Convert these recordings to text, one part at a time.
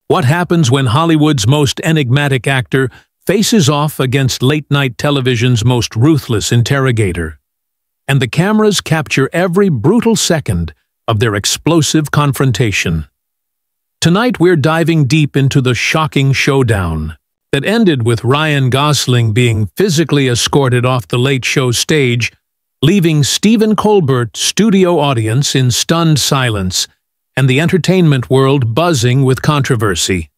What happens when Hollywood's most enigmatic actor faces off against late-night television's most ruthless interrogator? And the cameras capture every brutal second of their explosive confrontation. Tonight we're diving deep into the shocking showdown that ended with Ryan Gosling being physically escorted off the Late Show stage, leaving Stephen Colbert's studio audience in stunned silence and the entertainment world buzzing with controversy.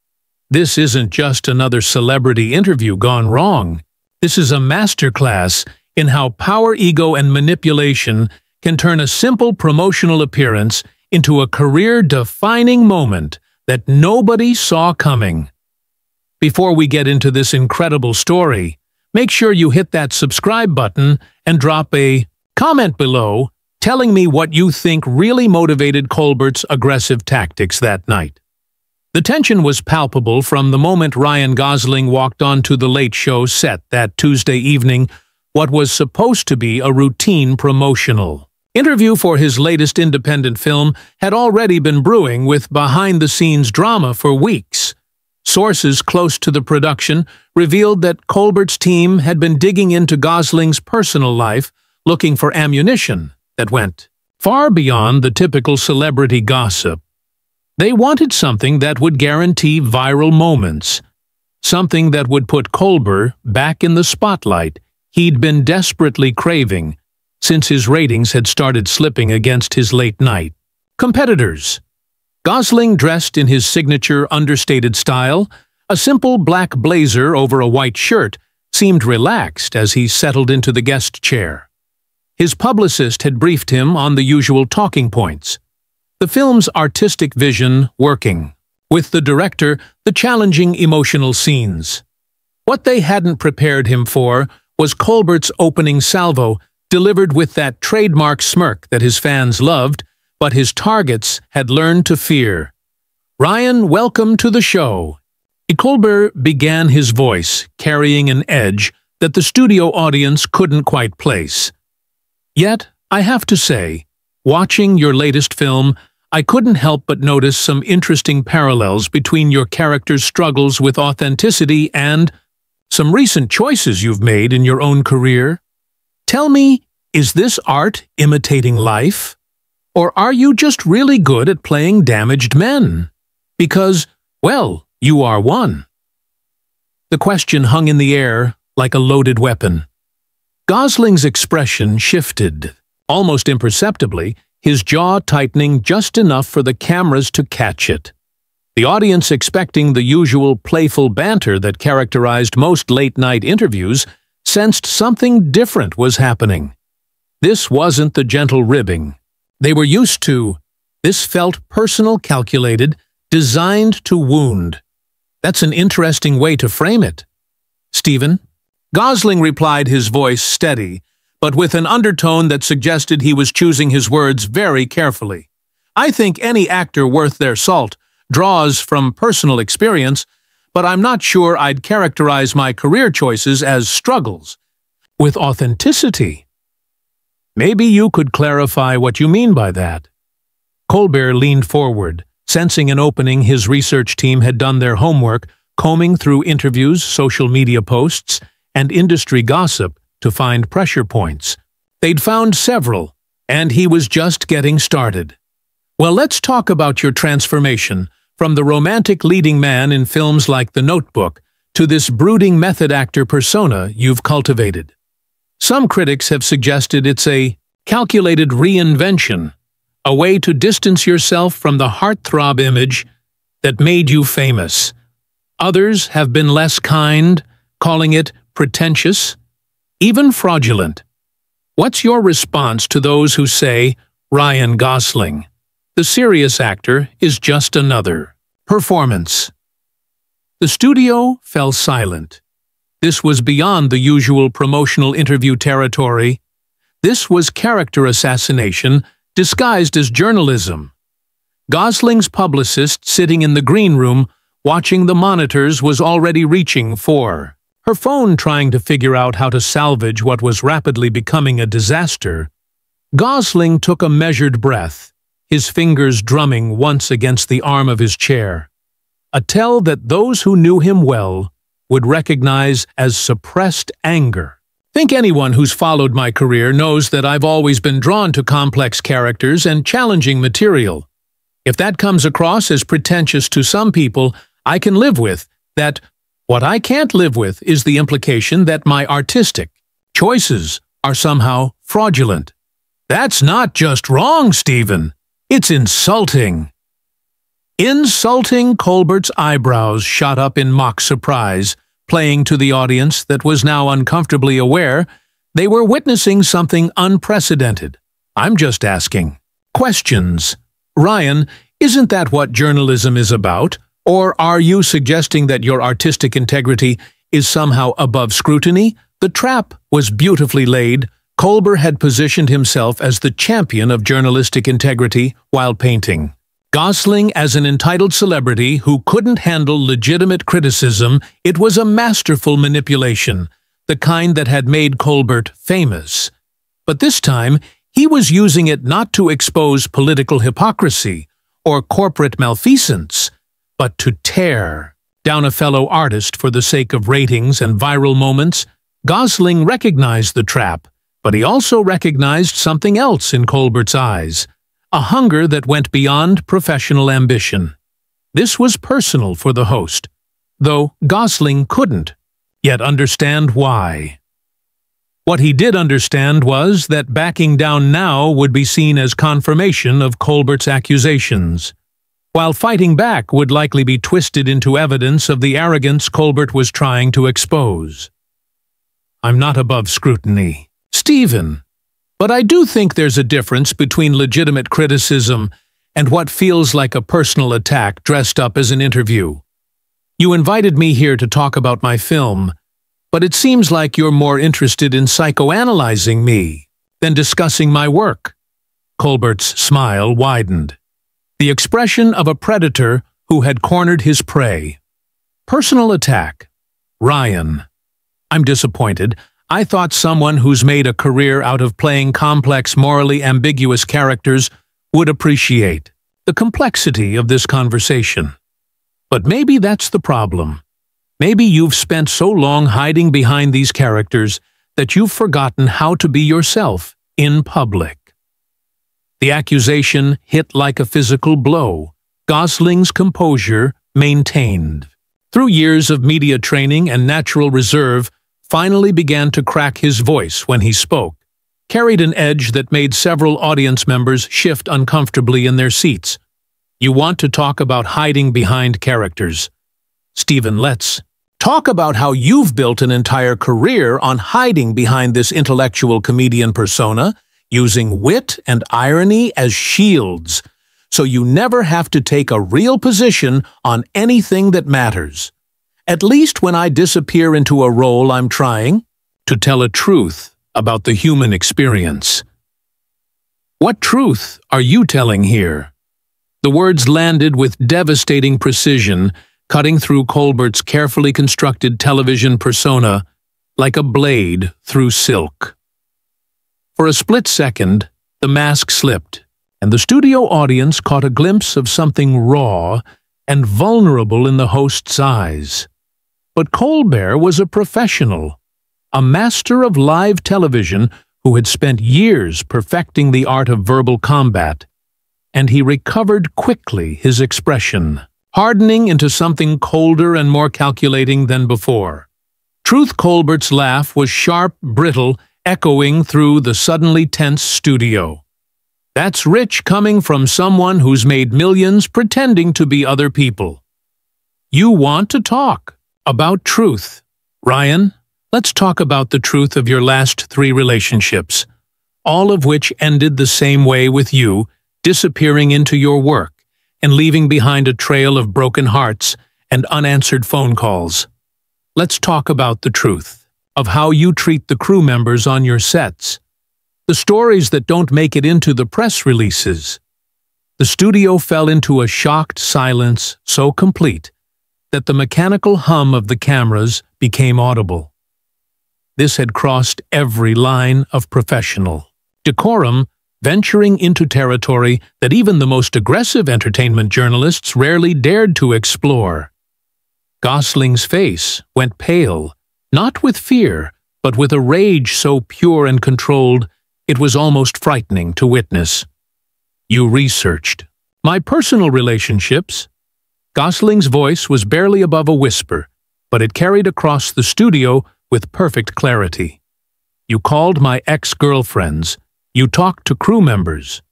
This isn't just another celebrity interview gone wrong. This is a masterclass in how power, ego, and manipulation can turn a simple promotional appearance into a career-defining moment that nobody saw coming. Before we get into this incredible story, make sure you hit that subscribe button and drop a comment below telling me what you think really motivated Colbert's aggressive tactics that night. The tension was palpable from the moment Ryan Gosling walked onto the Late Show set that Tuesday evening, what was supposed to be a routine promotional interview for his latest independent film had already been brewing with behind-the-scenes drama for weeks. Sources close to the production revealed that Colbert's team had been digging into Gosling's personal life, looking for ammunition that went far beyond the typical celebrity gossip. They wanted something that would guarantee viral moments, something that would put Colbert back in the spotlight he'd been desperately craving since his ratings had started slipping against his late-night competitors. Gosling, dressed in his signature understated style, a simple black blazer over a white shirt, seemed relaxed as he settled into the guest chair. His publicist had briefed him on the usual talking points. The film's artistic vision working. With the director, the challenging emotional scenes. What they hadn't prepared him for was Colbert's opening salvo, delivered with that trademark smirk that his fans loved, but his targets had learned to fear. "Ryan, welcome to the show." Colbert began, his voice carrying an edge that the studio audience couldn't quite place. Yet, I have to say, watching your latest film, I couldn't help but notice some interesting parallels between your character's struggles with authenticity and some recent choices you've made in your own career. Tell me, is this art imitating life? Or are you just really good at playing damaged men? Because, well, you are one. The question hung in the air like a loaded weapon. Gosling's expression shifted, almost imperceptibly, his jaw tightening just enough for the cameras to catch it. The audience, expecting the usual playful banter that characterized most late-night interviews, sensed something different was happening. This wasn't the gentle ribbing they were used to. This felt personal, calculated, designed to wound. That's an interesting way to frame it. "Stephen?" Gosling replied, his voice steady, but with an undertone that suggested he was choosing his words very carefully. "I think any actor worth their salt draws from personal experience, but I'm not sure I'd characterize my career choices as struggles with authenticity." "Maybe you could clarify what you mean by that." Colbert leaned forward, sensing an opening. His research team had done their homework, combing through interviews, social media posts, and industry gossip to find pressure points. They'd found several, and he was just getting started. "Well, let's talk about your transformation from the romantic leading man in films like The Notebook to this brooding method actor persona you've cultivated. Some critics have suggested it's a calculated reinvention, a way to distance yourself from the heartthrob image that made you famous. Others have been less kind, calling it pretentious, even fraudulent. What's your response to those who say Ryan Gosling, the serious actor, is just another performance? The studio fell silent. This was beyond the usual promotional interview territory. This was character assassination disguised as journalism. Gosling's publicist, sitting in the green room, watching the monitors, was already reaching for her phone, trying to figure out how to salvage what was rapidly becoming a disaster. Gosling took a measured breath, his fingers drumming once against the arm of his chair. a tell that those who knew him well would recognize as suppressed anger. Think anyone who's followed my career knows that I've always been drawn to complex characters and challenging material. If that comes across as pretentious to some people, I can live with that. What I can't live with is the implication that my artistic choices are somehow fraudulent. That's not just wrong, Stephen. It's insulting. Insulting. Colbert's eyebrows shot up in mock surprise, playing to the audience that was now uncomfortably aware they were witnessing something unprecedented. I'm just asking questions. Ryan, isn't that what journalism is about? Or are you suggesting that your artistic integrity is somehow above scrutiny? The trap was beautifully laid. Colbert had positioned himself as the champion of journalistic integrity while painting Gosling as an entitled celebrity who couldn't handle legitimate criticism. It was a masterful manipulation, the kind that had made Colbert famous. But this time, he was using it not to expose political hypocrisy or corporate malfeasance, but to tear down a fellow artist for the sake of ratings and viral moments. Gosling recognized the trap, but he also recognized something else in Colbert's eyes, a hunger that went beyond professional ambition. This was personal for the host, though Gosling couldn't yet understand why. What he did understand was that backing down now would be seen as confirmation of Colbert's accusations, while fighting back would likely be twisted into evidence of the arrogance Colbert was trying to expose. I'm not above scrutiny, Stephen, but I do think there's a difference between legitimate criticism and what feels like a personal attack dressed up as an interview. You invited me here to talk about my film, but it seems like you're more interested in psychoanalyzing me than discussing my work. Colbert's smile widened, the expression of a predator who had cornered his prey. Personal attack. Ryan, I'm disappointed. I thought someone who's made a career out of playing complex, morally ambiguous characters would appreciate the complexity of this conversation. But maybe that's the problem. Maybe you've spent so long hiding behind these characters that you've forgotten how to be yourself in public. The accusation hit like a physical blow. Gosling's composure maintained. Through years of media training and natural reserve, finally began to crack his voice when he spoke, carried an edge that made several audience members shift uncomfortably in their seats. You want to talk about hiding behind characters. Stephen, let's talk about how you've built an entire career on hiding behind this intellectual comedian persona, using wit and irony as shields, so you never have to take a real position on anything that matters. At least when I disappear into a role, I'm trying to tell a truth about the human experience. What truth are you telling here? The words landed with devastating precision, cutting through Colbert's carefully constructed television persona like a blade through silk. For a split second, the mask slipped, and the studio audience caught a glimpse of something raw and vulnerable in the host's eyes. But Colbert was a professional, a master of live television who had spent years perfecting the art of verbal combat, and he recovered quickly his expression, hardening into something colder and more calculating than before. Truth. Colbert's laugh was sharp, brittle, echoing through the suddenly tense studio. That's rich coming from someone who's made millions pretending to be other people. You want to talk about truth. Ryan, let's talk about the truth of your last 3 relationships, all of which ended the same way with you, disappearing into your work and leaving behind a trail of broken hearts and unanswered phone calls. Let's talk about the truth of how you treat the crew members on your sets, the stories that don't make it into the press releases. The studio fell into a shocked silence so complete that the mechanical hum of the cameras became audible. This had crossed every line of professional decorum venturing into territory that even the most aggressive entertainment journalists rarely dared to explore. Gosling's face went pale, not with fear, but with a rage so pure and controlled it was almost frightening to witness. "You researched my personal relationships?" Gosling's voice was barely above a whisper, but it carried across the studio with perfect clarity. "You called my ex-girlfriends. You talked to crew members.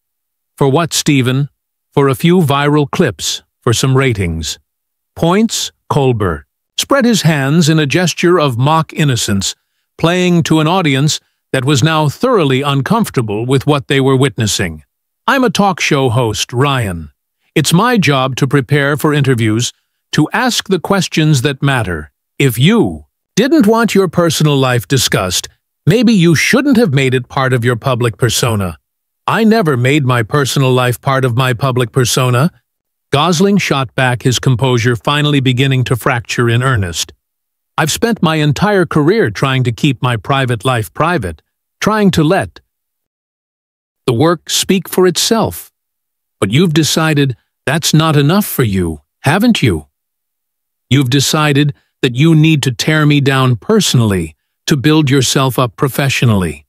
For what, Stephen? For a few viral clips, for some ratings." Points, Colbert spread his hands in a gesture of mock innocence, playing to an audience that was now thoroughly uncomfortable with what they were witnessing. "I'm a talk show host, Ryan. It's my job to prepare for interviews, to ask the questions that matter. If you didn't want your personal life discussed, maybe you shouldn't have made it part of your public persona. I never made my personal life part of my public persona." Gosling shot back, his composure finally beginning to fracture in earnest. "I've spent my entire career trying to keep my private life private, trying to let the work speak for itself. But you've decided that's not enough for you, haven't you? You've decided that you need to tear me down personally to build yourself up professionally."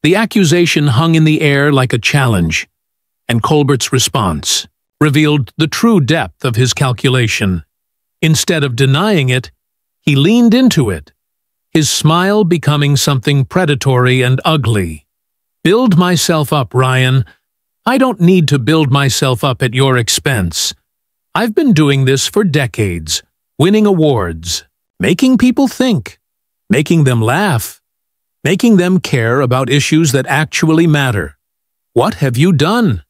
The accusation hung in the air like a challenge, and Colbert's response revealed the true depth of his calculation. Instead of denying it, he leaned into it, his smile becoming something predatory and ugly. "Build myself up, Ryan. I don't need to build myself up at your expense. I've been doing this for decades, winning awards, making people think, making them laugh, making them care about issues that actually matter. What have you done?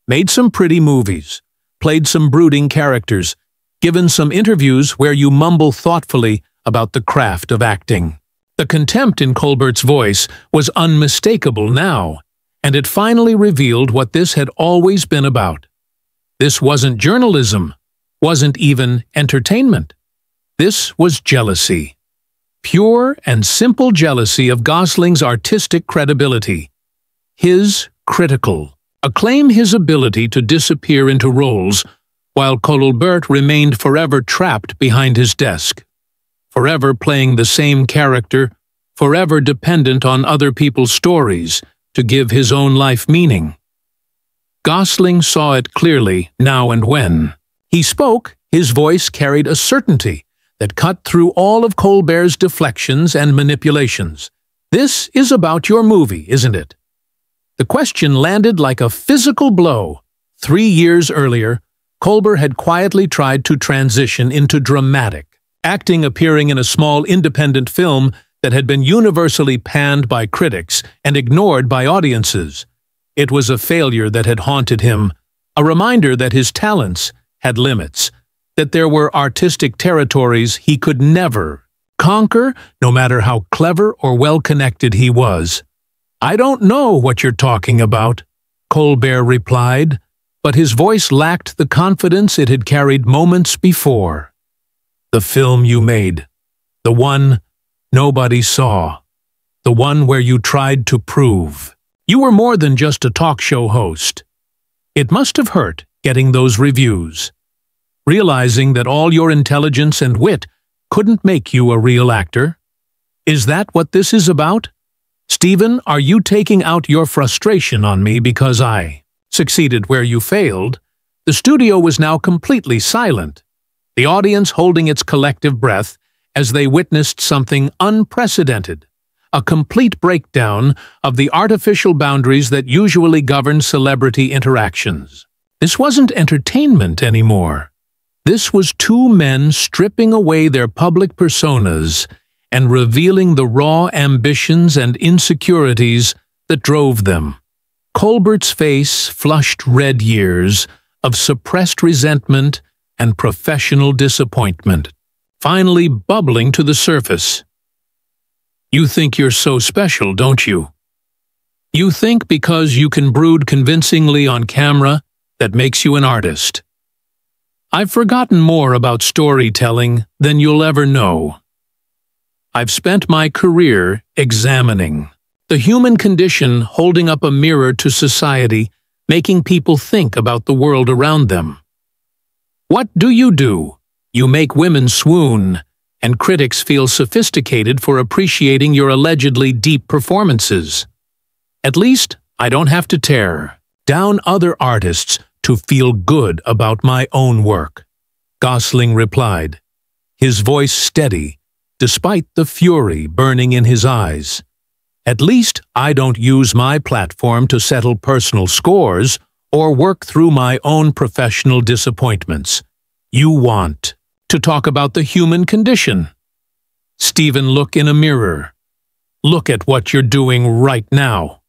Made some pretty movies, played some brooding characters, given some interviews where you mumble thoughtfully about the craft of acting." The contempt in Colbert's voice was unmistakable now, and it finally revealed what this had always been about. This wasn't journalism, wasn't even entertainment. This was jealousy. Pure and simple jealousy of Gosling's artistic credibility. His critical acclaim his ability to disappear into roles, while Colbert remained forever trapped behind his desk, forever playing the same character, forever dependent on other people's stories to give his own life meaning. Gosling saw it clearly now, and when he spoke, his voice carried a certainty that cut through all of Colbert's deflections and manipulations. "This is about your movie, isn't it?" The question landed like a physical blow. 3 years earlier, Colbert had quietly tried to transition into dramatic acting, appearing in a small independent film that had been universally panned by critics and ignored by audiences. It was a failure that had haunted him, a reminder that his talents had limits, that there were artistic territories he could never conquer, no matter how clever or well-connected he was. "I don't know what you're talking about," Colbert replied, but his voice lacked the confidence it had carried moments before. "The film you made, the one nobody saw, the one where you tried to prove you were more than just a talk show host. It must have hurt getting those reviews, realizing that all your intelligence and wit couldn't make you a real actor. Is that what this is about? Stephen, are you taking out your frustration on me because I succeeded where you failed?" The studio was now completely silent, the audience holding its collective breath as they witnessed something unprecedented, a complete breakdown of the artificial boundaries that usually govern celebrity interactions. This wasn't entertainment anymore. This was two men stripping away their public personas and revealing the raw ambitions and insecurities that drove them. Colbert's face flushed red years of suppressed resentment and professional disappointment, finally bubbling to the surface. "You think you're so special, don't you? You think because you can brood convincingly on camera, that makes you an artist. I've forgotten more about storytelling than you'll ever know. I've spent my career examining The human condition holding up a mirror to society, making people think about the world around them. What do? You make women swoon, and critics feel sophisticated for appreciating your allegedly deep performances. At least, I don't have to tear down other artists to feel good about my own work, Gosling replied, his voice steady, despite the fury burning in his eyes. At least I don't use my platform to settle personal scores or work through my own professional disappointments. You want to talk about the human condition. Stephen, look in a mirror. Look at what you're doing right now.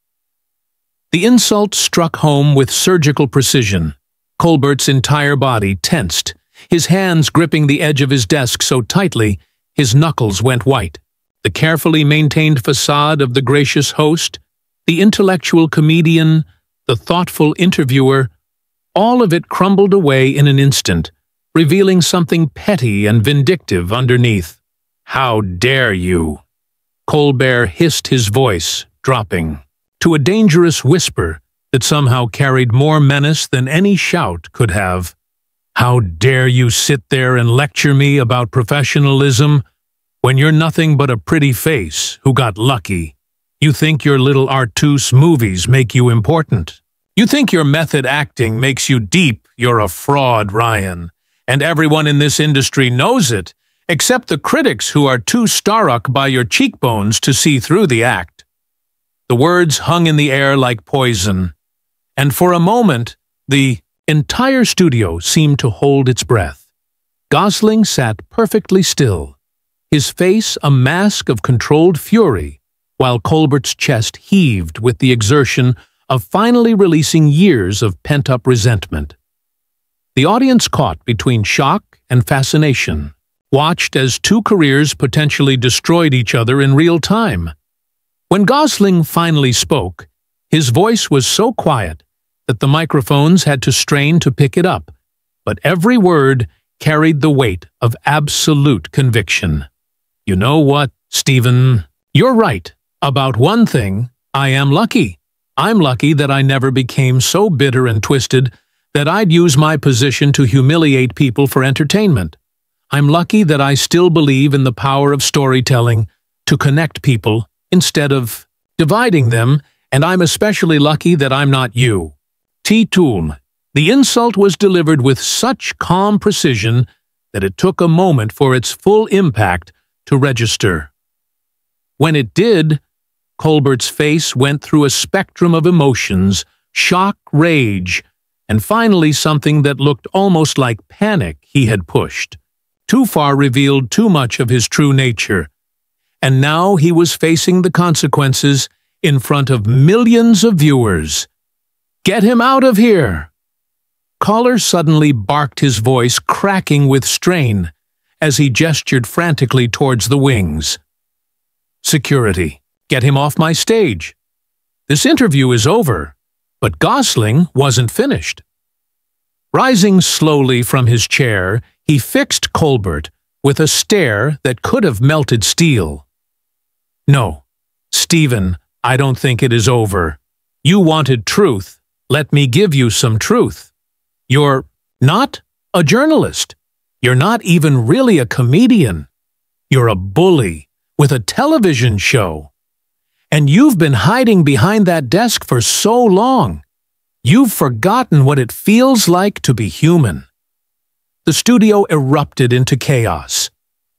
The insult struck home with surgical precision. Colbert's entire body tensed, his hands gripping the edge of his desk so tightly his knuckles went white. The carefully maintained facade of the gracious host, the intellectual comedian, the thoughtful interviewer, all of it crumbled away in an instant, revealing something petty and vindictive underneath. How dare you? Colbert hissed, his voice dropping to a dangerous whisper that somehow carried more menace than any shout could have. How dare you sit there and lecture me about professionalism when you're nothing but a pretty face who got lucky? You think your little artuse movies make you important. You think your method acting makes you deep. You're a fraud, Ryan. And everyone in this industry knows it, except the critics who are too starstruck by your cheekbones to see through the act. The words hung in the air like poison, and for a moment, the entire studio seemed to hold its breath. Gosling sat perfectly still, his face a mask of controlled fury, while Colbert's chest heaved with the exertion of finally releasing years of pent-up resentment. The audience, caught between shock and fascination, watched as two careers potentially destroyed each other in real time. When Gosling finally spoke, his voice was so quiet that the microphones had to strain to pick it up, but every word carried the weight of absolute conviction. You know what, Stephen? You're right about one thing. I am lucky. I'm lucky that I never became so bitter and twisted that I'd use my position to humiliate people for entertainment. I'm lucky that I still believe in the power of storytelling to connect people instead of dividing them, and I'm especially lucky that I'm not you. T-Tool. The insult was delivered with such calm precision that it took a moment for its full impact to register. When it did, Colbert's face went through a spectrum of emotions, shock, rage, and finally something that looked almost like panic he had pushed. Too far revealed too much of his true nature, and now he was facing the consequences in front of millions of viewers. Get him out of here! Collar suddenly barked, his voice cracking with strain as he gestured frantically towards the wings. Security, get him off my stage. This interview is over, but Gosling wasn't finished. Rising slowly from his chair, he fixed Colbert with a stare that could have melted steel. No, Stephen, I don't think it is over. You wanted truth. Let me give you some truth. You're not a journalist. You're not even really a comedian. You're a bully with a television show. And you've been hiding behind that desk for so long. You've forgotten what it feels like to be human. The studio erupted into chaos.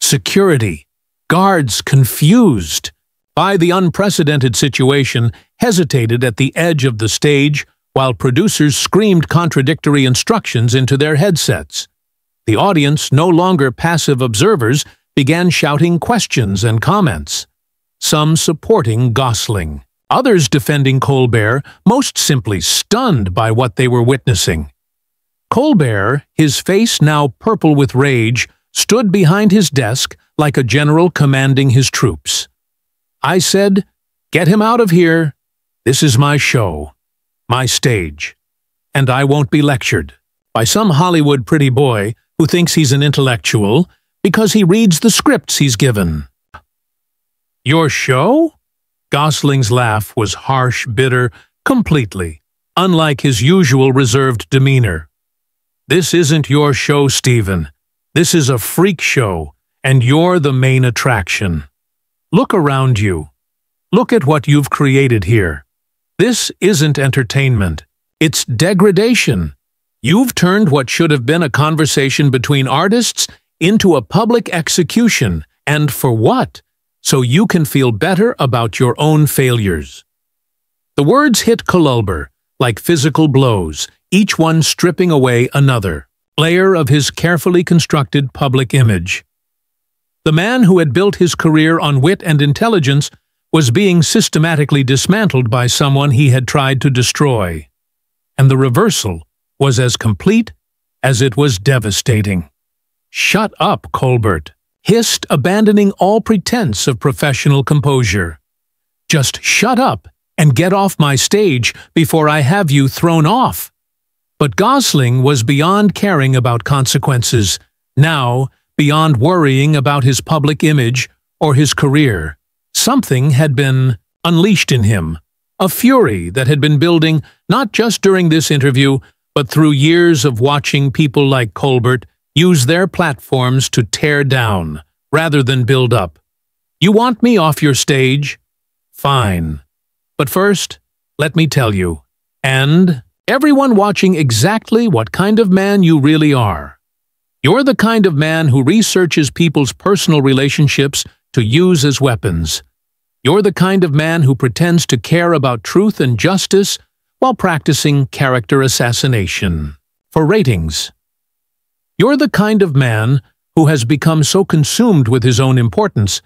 Security, guards confused by the unprecedented situation, hesitated at the edge of the stage while producers screamed contradictory instructions into their headsets. The audience, no longer passive observers, began shouting questions and comments, some supporting Gosling, others defending Colbert, most simply stunned by what they were witnessing. Colbert, his face now purple with rage, stood behind his desk like a general commanding his troops. I said, "Get him out of here. This is my show, my stage, and I won't be lectured by some Hollywood pretty boy who thinks he's an intellectual because he reads the scripts he's given." Your show? Gosling's laugh was harsh, bitter, completely, unlike his usual reserved demeanor. "This isn't your show, Stephen. This is a freak show, and you're the main attraction. Look around you. Look at what you've created here. This isn't entertainment. It's degradation. You've turned what should have been a conversation between artists into a public execution. And for what? So you can feel better about your own failures." The words hit Colbert like physical blows, each one stripping away another layer of his carefully constructed public image. The man who had built his career on wit and intelligence was being systematically dismantled by someone he had tried to destroy. And the reversal was as complete as it was devastating. "Shut up, Colbert," hissed, abandoning all pretense of professional composure. "Just shut up and get off my stage before I have you thrown off." But Gosling was beyond caring about consequences, now beyond worrying about his public image or his career. Something had been unleashed in him, a fury that had been building not just during this interview, but through years of watching people like Colbert use their platforms to tear down rather than build up. "You want me off your stage? Fine. But first, let me tell you, and everyone watching, exactly what kind of man you really are. You're the kind of man who researches people's personal relationships to use as weapons. You're the kind of man who pretends to care about truth and justice while practicing character assassination for ratings. You're the kind of man who has become so consumed with his own importance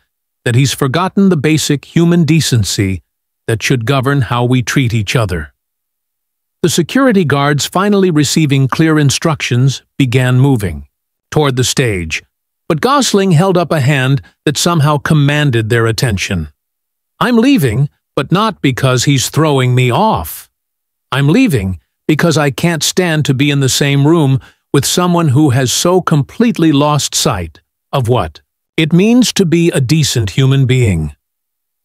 that he's forgotten the basic human decency that should govern how we treat each other." The security guards, finally receiving clear instructions, began moving toward the stage, but Gosling held up a hand that somehow commanded their attention. "I'm leaving, but not because he's throwing me off. I'm leaving because I can't stand to be in the same room with someone who has so completely lost sight of what it means to be a decent human being."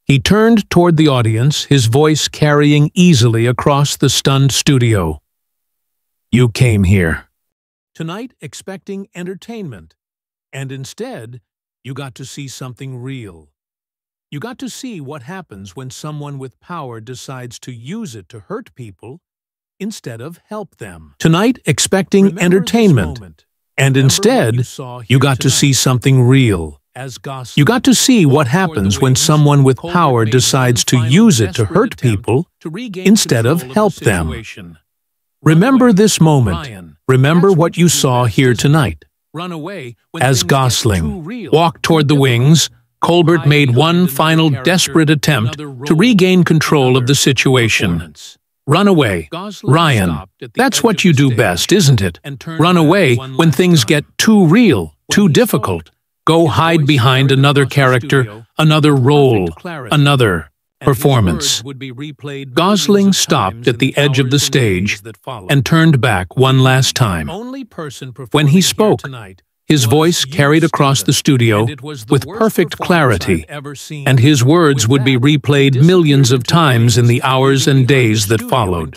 He turned toward the audience, his voice carrying easily across the stunned studio. "You came here tonight expecting entertainment, and instead you got to see something real. You got to see what happens when someone with power decides to use it to hurt people instead of help them. Tonight expecting entertainment, and instead you got to see something real. You got to see what happens when someone with power decides to use it to hurt people instead of help them. Remember this moment. Remember what you saw here tonight." As Gosling walked toward the wings, Colbert made one final desperate attempt to regain control of the situation. "Run away, Ryan. That's what you do best, isn't it? Run away when things get too real, too difficult. Go hide behind another character, another role, another performance." Gosling stopped at the edge of the stage and turned back one last time. When he spoke, his voice carried across the studio with perfect clarity, and his words would be replayed millions of times in the hours and days that followed.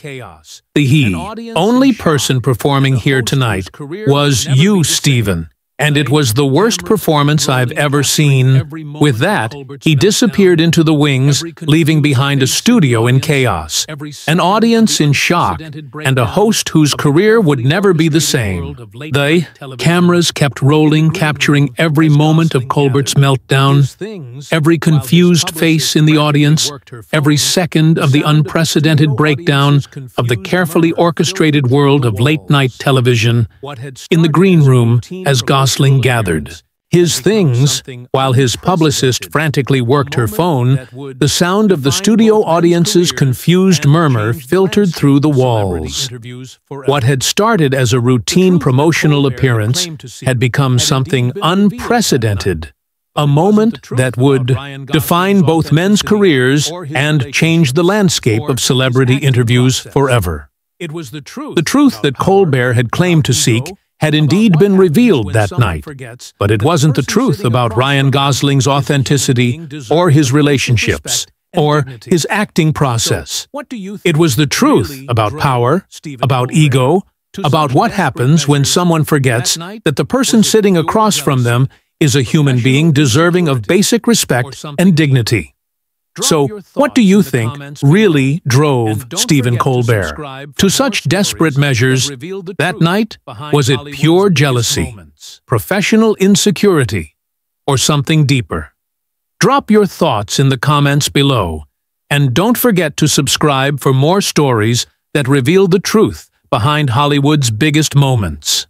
The only person performing here tonight was you, Stephen. And it was the worst performance I've ever seen. With that, he disappeared into the wings, leaving behind a studio in chaos, an audience in shock, and a host whose career would never be the same. The cameras kept rolling, capturing every moment of Colbert's meltdown, every confused face in the audience, every second of the unprecedented breakdown of the carefully orchestrated world of late-night television. In the green room, as Gosling gathered his things, while his publicist frantically worked her phone, the sound of the studio audience's confused murmur filtered through the walls. What had started as a routine promotional appearance had become something unprecedented, a moment that would define both men's careers and change the landscape of celebrity interviews forever. The truth that Colbert had claimed to seek had indeed been revealed that night, but it wasn't the truth about Ryan Gosling's authenticity or his relationships. or his acting process. It was the truth about power, about ego, about what happens when someone forgets that the person sitting across from them is a human being deserving of basic respect and dignity. So, what do you think really drove Stephen Colbert to such desperate measures that night? Was it pure jealousy, professional insecurity, or something deeper? Drop your thoughts in the comments below, and don't forget to subscribe for more stories that reveal the truth behind Hollywood's biggest moments.